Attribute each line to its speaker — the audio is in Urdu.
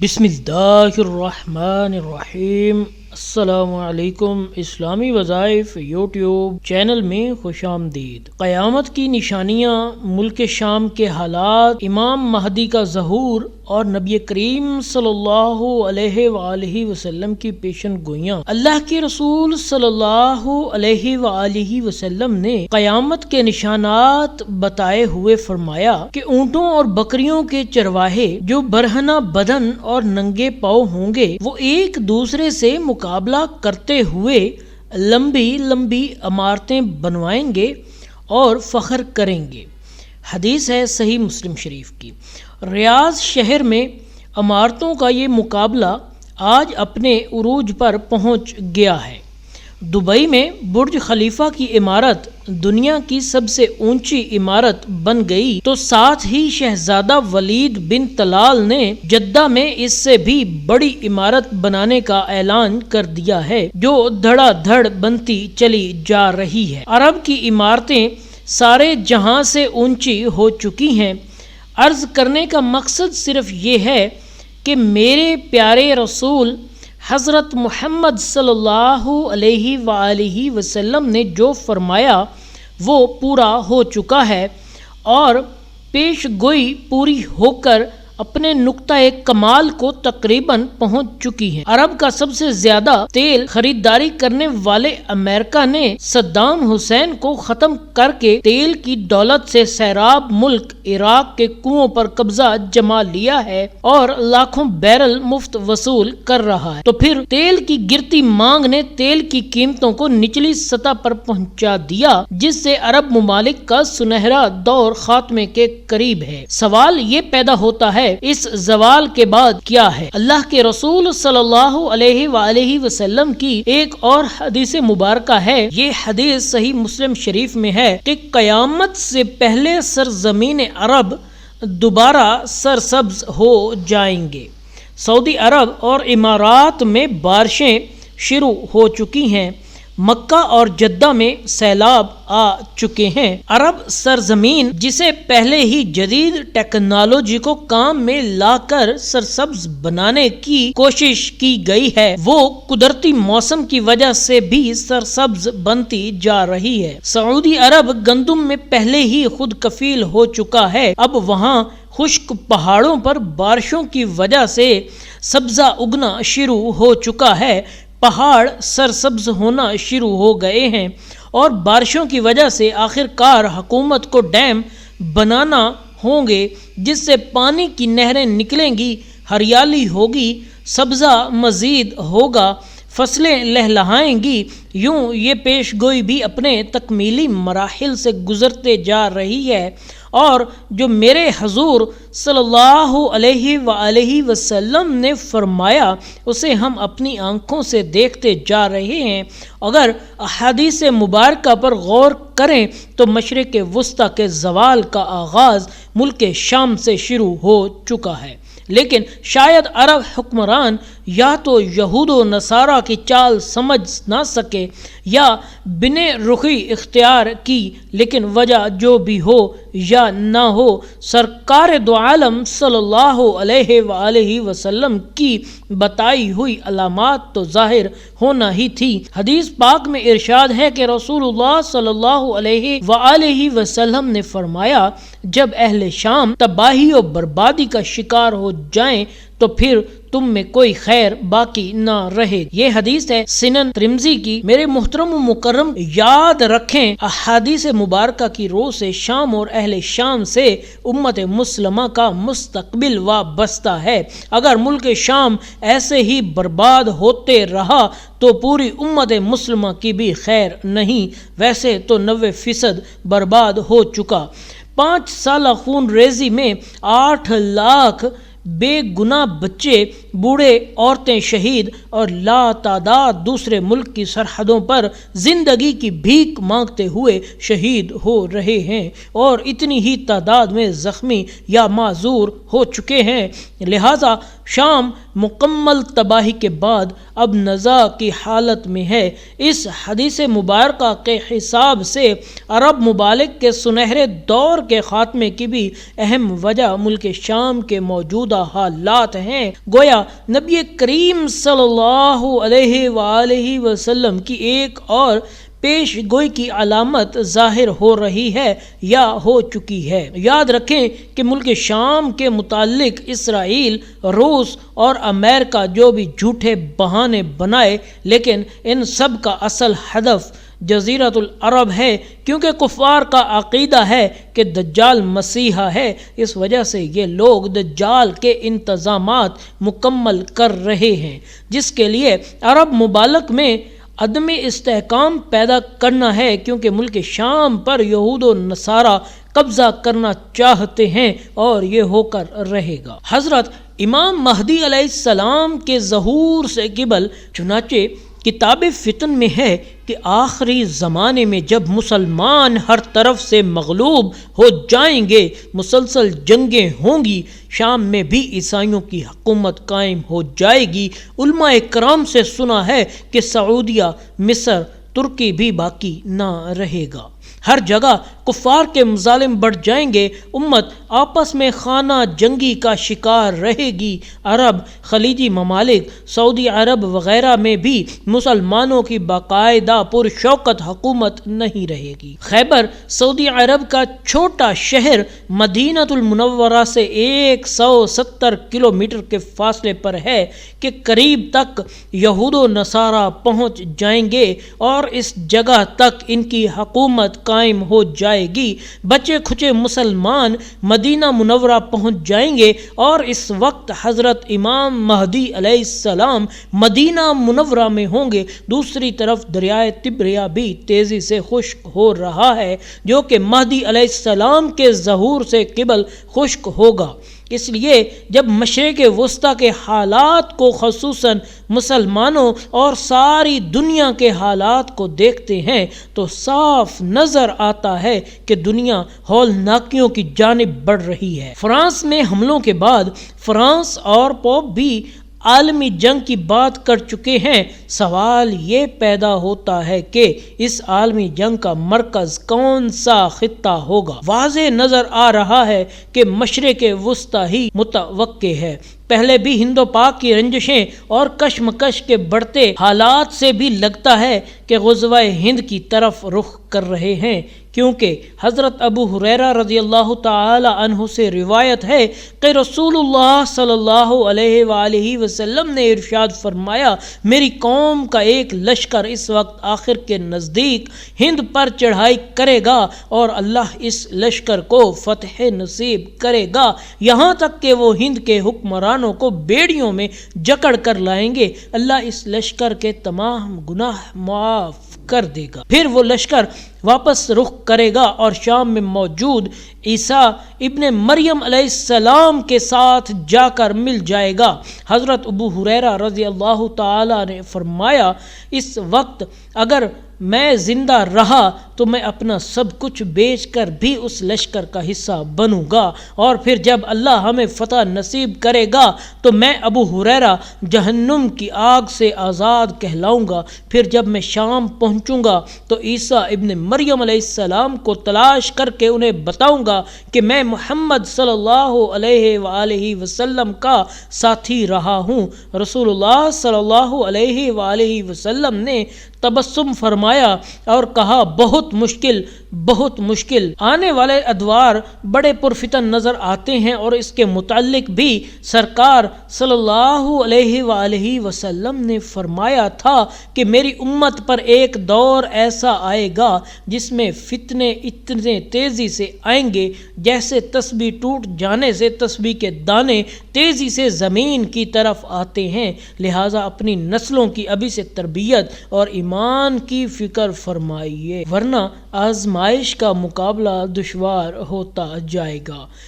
Speaker 1: بسم اللہ الرحمن الرحیم۔ السلام علیکم۔ اسلامی وظائف یوٹیوب چینل میں خوش آمدید۔ قیامت کی نشانیاں، ملک شام کے حالات، امام مہدی کا ظہور اور نبی کریم صلی اللہ علیہ وآلہ وسلم کی پیشن گوئیاں۔ اللہ کے رسول صلی اللہ علیہ وآلہ وسلم نے قیامت کے نشانات بتائے ہوئے فرمایا کہ اونٹوں اور بکریوں کے چرواہے جو برہنہ بدن اور ننگے پاؤں ہوں گے، وہ ایک دوسرے سے مقابلہ کرتے ہوئے لمبی لمبی عمارتیں بنوائیں گے اور فخر کریں گے۔ حدیث ہے صحیح مسلم شریف کی۔ ریاض شہر میں عمارتوں کا یہ مقابلہ آج اپنے عروج پر پہنچ گیا ہے۔ دبئی میں برج خلیفہ کی عمارت دنیا کی سب سے اونچی عمارت بن گئی، تو ساتھ ہی شہزادہ ولید بن طلال نے جدہ میں اس سے بھی بڑی عمارت بنانے کا اعلان کر دیا ہے، جو دھڑا دھڑ بنتی چلی جا رہی ہے۔ عرب کی عمارتیں سارے جہاں سے اونچی ہو چکی ہیں۔ عرض کرنے کا مقصد صرف یہ ہے کہ میرے پیارے رسول حضرت محمد صلی اللہ علیہ وآلہ وسلم نے جو فرمایا وہ پورا ہو چکا ہے، اور پیش گوئی پوری ہو کر اپنے نقطہ کمال کو تقریباً پہنچ چکی ہے۔ عرب کا سب سے زیادہ تیل خریداری کرنے والے امریکہ نے صدام حسین کو ختم کر کے تیل کی دولت سے سیراب ملک عراق کے کنووں پر قبضہ جما لیا ہے اور لاکھوں بیرل مفت وصول کر رہا ہے، تو پھر تیل کی گرتی مانگ نے تیل کی قیمتوں کو نچلی سطح پر پہنچا دیا، جس سے عرب ممالک کا سنہرا دور خاتمے کے قریب ہے۔ سوال یہ پیدا ہوتا ہے، اس زوال کے بعد کیا ہے؟ اللہ کے رسول صلی اللہ علیہ وآلہ وسلم کی ایک اور حدیث مبارکہ ہے۔ یہ حدیث صحیح مسلم شریف میں ہے کہ قیامت سے پہلے سرزمین عرب دوبارہ سرسبز ہو جائیں گے۔ سعودی عرب اور امارات میں بارشیں شروع ہو چکی ہیں۔ مکہ اور جدہ میں سیلاب آ چکے ہیں۔ عرب سرزمین جسے پہلے ہی جدید ٹیکنالوجی کو کام میں لا کر سرسبز بنانے کی کوشش کی گئی ہے، وہ قدرتی موسم کی وجہ سے بھی سرسبز بنتی جا رہی ہے۔ سعودی عرب گندم میں پہلے ہی خود کفیل ہو چکا ہے۔ اب وہاں خشک پہاڑوں پر بارشوں کی وجہ سے سبزہ اگنا شروع ہو چکا ہے۔ پہاڑ سرسبز ہونا شروع ہو گئے ہیں، اور بارشوں کی وجہ سے آخر کار حکومت کو ڈیم بنانا ہوں گے، جس سے پانی کی نہریں نکلیں گی، ہریالی ہوگی، سبزہ مزید ہوگا، فصلیں لہلہائیں گی۔ یوں یہ پیش گوئی بھی اپنے تکمیلی مراحل سے گزرتے جا رہی ہے، اور جو میرے حضور صلی اللہ علیہ وآلہ وسلم نے فرمایا اسے ہم اپنی آنکھوں سے دیکھتے جا رہے ہیں۔ اگر احادیث مبارکہ پر غور کریں تو مشرق وسطیٰ کے زوال کا آغاز ملک شام سے شروع ہو چکا ہے، لیکن شاید عرب حکمران یا تو یہود و نصارہ کی چال سمجھ نہ سکے یا بن رخی اختیار کی، لیکن وجہ جو بھی ہو یا نہ ہو، سرکار دو عالم صلی اللہ علیہ وآلہ وسلم کی بتائی ہوئی علامات تو ظاہر ہونا ہی تھی۔ حدیث پاک میں ارشاد ہے کہ رسول اللہ صلی اللہ علیہ وآلہ وسلم نے فرمایا، جب اہل شام تباہی و بربادی کا شکار ہو جائیں تو پھر تم میں کوئی خیر باقی نہ رہے۔ یہ حدیث ہے سنن ترمذی کی۔ میرے محترم و مکرم یاد رکھیں، احادیث مبارکہ کی روح سے شام اور اہل شام سے امت مسلمہ کا مستقبل وابستہ ہے۔ اگر ملک شام ایسے ہی برباد ہوتے رہا تو پوری امت مسلمہ کی بھی خیر نہیں، ویسے تو 90% برباد ہو چکا۔ 5 سالہ خون ریزی میں 8 لاکھ بے گناہ بچے بوڑھے، عورتیں شہید اور لا تعداد دوسرے ملک کی سرحدوں پر زندگی کی بھیک مانگتے ہوئے شہید ہو رہے ہیں اور اتنی ہی تعداد میں زخمی یا معذور ہو چکے ہیں۔ لہذا شام مکمل تباہی کے بعد اب نزاع کی حالت میں ہے۔ اس حدیث مبارکہ کے حساب سے عرب ممالک کے سنہرے دور کے خاتمے کی بھی اہم وجہ ملک شام کے موجودہ حالات ہیں۔ گویا نبی کریم صلی اللہ علیہ وآلہ وسلم کی ایک اور پیش گوئی کی علامت ظاہر ہو رہی ہے یا ہو چکی ہے۔ یاد رکھیں کہ ملک شام کے متعلق اسرائیل، روس اور امریکہ جو بھی جھوٹے بہانے بنائے، لیکن ان سب کا اصل ہدف جزیرۃ العرب ہے، کیونکہ کفار کا عقیدہ ہے کہ دجال مسیحا ہے۔ اس وجہ سے یہ لوگ دجال کے انتظامات مکمل کر رہے ہیں، جس کے لیے عرب ممالک میں عدم استحکام پیدا کرنا ہے، کیونکہ ملک شام پر یہود و نصارہ قبضہ کرنا چاہتے ہیں اور یہ ہو کر رہے گا۔ حضرت امام مہدی علیہ السلام کے ظہور سے قبل چنانچہ کتاب فتن میں ہے کہ آخری زمانے میں جب مسلمان ہر طرف سے مغلوب ہو جائیں گے، مسلسل جنگیں ہوں گی، شام میں بھی عیسائیوں کی حکومت قائم ہو جائے گی۔ علماء کرام سے سنا ہے کہ سعودیہ، مصر، ترکی بھی باقی نہ رہے گا۔ ہر جگہ کفار کے مظالم بڑھ جائیں گے، امت آپس میں خانہ جنگی کا شکار رہے گی۔ عرب، خلیجی ممالک، سعودی عرب وغیرہ میں بھی مسلمانوں کی باقاعدہ پرشوکت حکومت نہیں رہے گی۔ خیبر سعودی عرب کا چھوٹا شہر مدینہ المنورہ سے 170 کلومیٹر کے فاصلے پر ہے کہ قریب تک یہود و نصارہ پہنچ جائیں گے اور اس جگہ تک ان کی حکومت قائم ہو جائے گی۔ بچے کھچے مسلمان مدینہ منورہ پہنچ جائیں گے اور اس وقت حضرت امام مہدی علیہ السلام مدینہ منورہ میں ہوں گے۔ دوسری طرف دریائے تبریہ بھی تیزی سے خشک ہو رہا ہے، جو کہ مہدی علیہ السلام کے ظہور سے قبل خشک ہوگا۔ اس لیے جب مشرق وسطیٰ کے حالات کو، خصوصاً مسلمانوں اور ساری دنیا کے حالات کو دیکھتے ہیں تو صاف نظر آتا ہے کہ دنیا ہولناکیوں کی جانب بڑھ رہی ہے۔ فرانس میں حملوں کے بعد فرانس اور پوپ بھی عالمی جنگ کی بات کر چکے ہیں۔ سوال یہ پیدا ہوتا ہے کہ اس عالمی جنگ کا مرکز کون سا خطہ ہوگا؟ واضح نظر آ رہا ہے کہ مشرق وسطیٰ ہی متوقع ہے۔ پہلے بھی ہند و پاک کی رنجشیں اور کشمکش کے بڑھتے حالات سے بھی لگتا ہے کہ غزوہ ہند کی طرف رخ کر رہے ہیں، کیونکہ حضرت ابو ہریرہ رضی اللہ تعالی عنہ سے روایت ہے کہ رسول اللہ صلی اللہ علیہ وآلہ وسلم نے ارشاد فرمایا، میری قوم کا ایک لشکر اس وقت آخر کے نزدیک ہند پر چڑھائی کرے گا اور اللہ اس لشکر کو فتح نصیب کرے گا، یہاں تک کہ وہ ہند کے حکمرانوں کو بیڑیوں میں جکڑ کر لائیں گے۔ اللہ اس لشکر کے تمام گناہ معاف کر دے گا۔ پھر وہ لشکر واپس رخ کرے گا اور شام میں موجود عیسیٰ ابن مریم علیہ السلام کے ساتھ جا کر مل جائے گا۔ حضرت ابو ہریرہ رضی اللہ تعالی نے فرمایا، اس وقت اگر میں زندہ رہا تو میں اپنا سب کچھ بیچ کر بھی اس لشکر کا حصہ بنوں گا، اور پھر جب اللہ ہمیں فتح نصیب کرے گا تو میں ابو ہریرہ جہنم کی آگ سے آزاد کہلاؤں گا۔ پھر جب میں شام پہنچوں گا تو عیسیٰ ابن مریم علیہ السلام کو تلاش کر کے انہیں بتاؤں گا کہ میں محمد صلی اللہ علیہ وآلہ وسلم کا ساتھی رہا ہوں۔ رسول اللہ صلی اللہ علیہ وآلہ وسلم نے تبسم فرمایا اور کہا، بہت مشکل آنے والے ادوار بڑے پرفتن نظر آتے ہیں، اور اس کے متعلق بھی سرکار صلی اللہ علیہ وآلہ وسلم نے فرمایا تھا کہ میری امت پر ایک دور ایسا آئے گا جس میں فتنے اتنے تیزی سے آئیں گے جیسے تسبیح ٹوٹ جانے سے تسبیح کے دانے تیزی سے زمین کی طرف آتے ہیں۔ لہٰذا اپنی نسلوں کی ابھی سے تربیت اور ایمان کی فکر فرمائیے، ورنہ آزمائش کا مقابلہ دشوار ہوتا جائے گا۔